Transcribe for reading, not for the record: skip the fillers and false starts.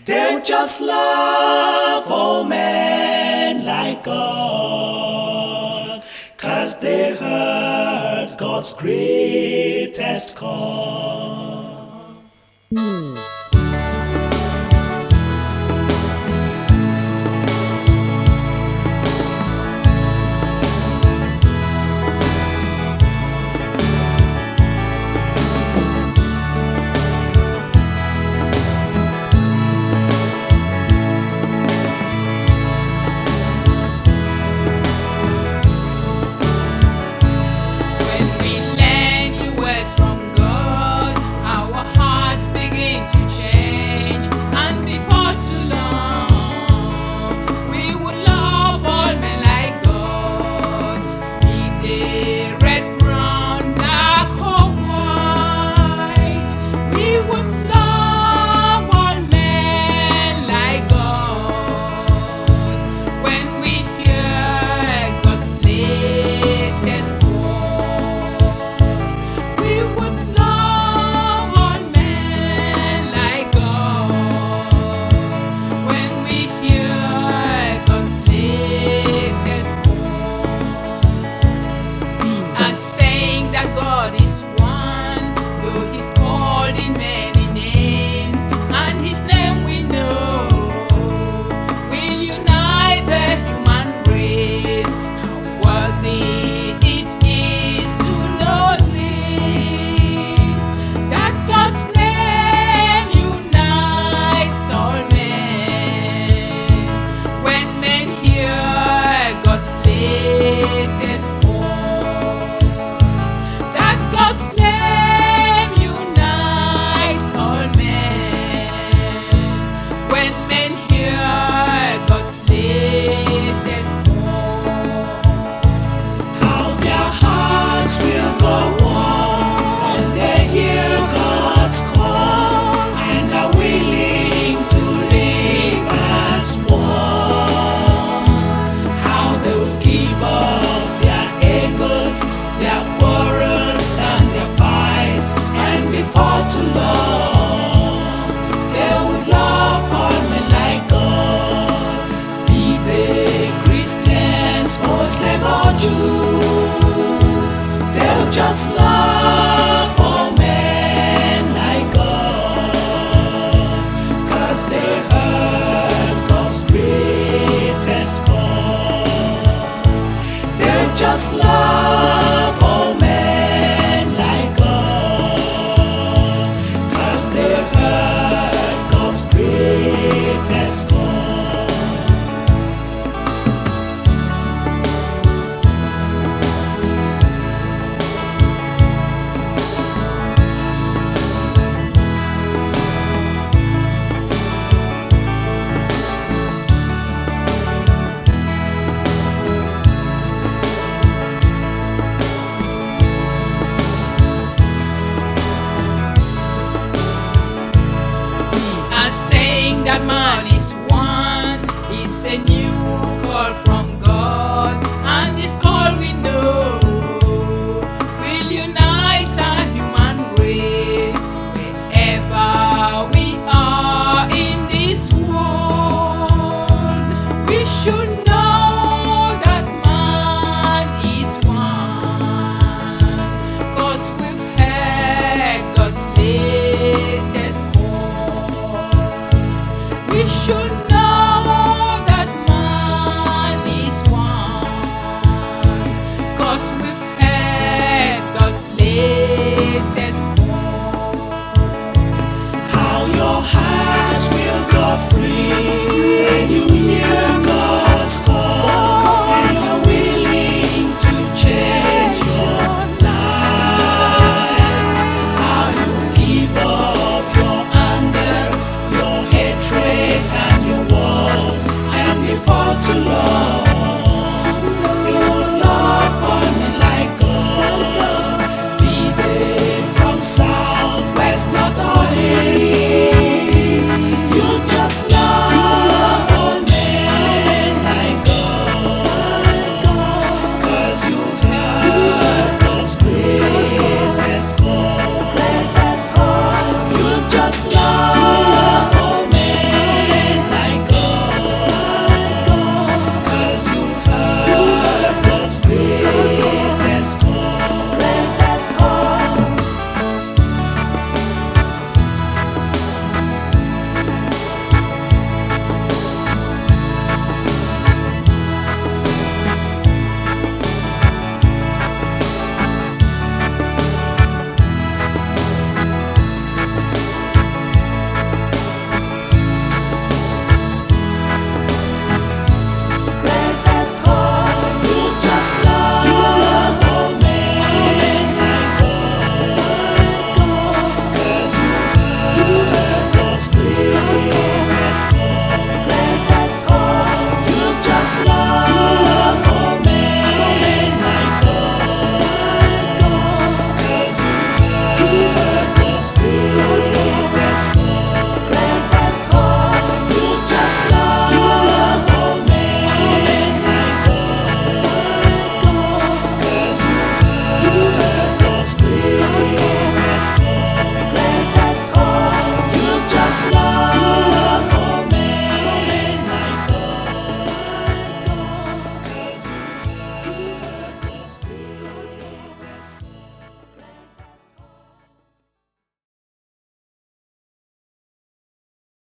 They'll just love all men like God, 'cause they heard God's greatest call. Saying that God is one, though He's called in many names, and His name we know will unite the human race. How worthy it is to know this, that God's name unites all men. When men hear God's latest call, God's name unites all men. When men hear God's latest call, How their hearts will go warm when they hear God's call and are willing to live as one. How they'll give up their egos, their quarrels and their fights, and before too long they would love all men like God, be they Christians, Muslim or Jews. They'll just love all men like God, 'cause they heard God's greatest call. They'll just love all men like God, 'cause they heard God's greatest call. saying that man is one. It's a new call from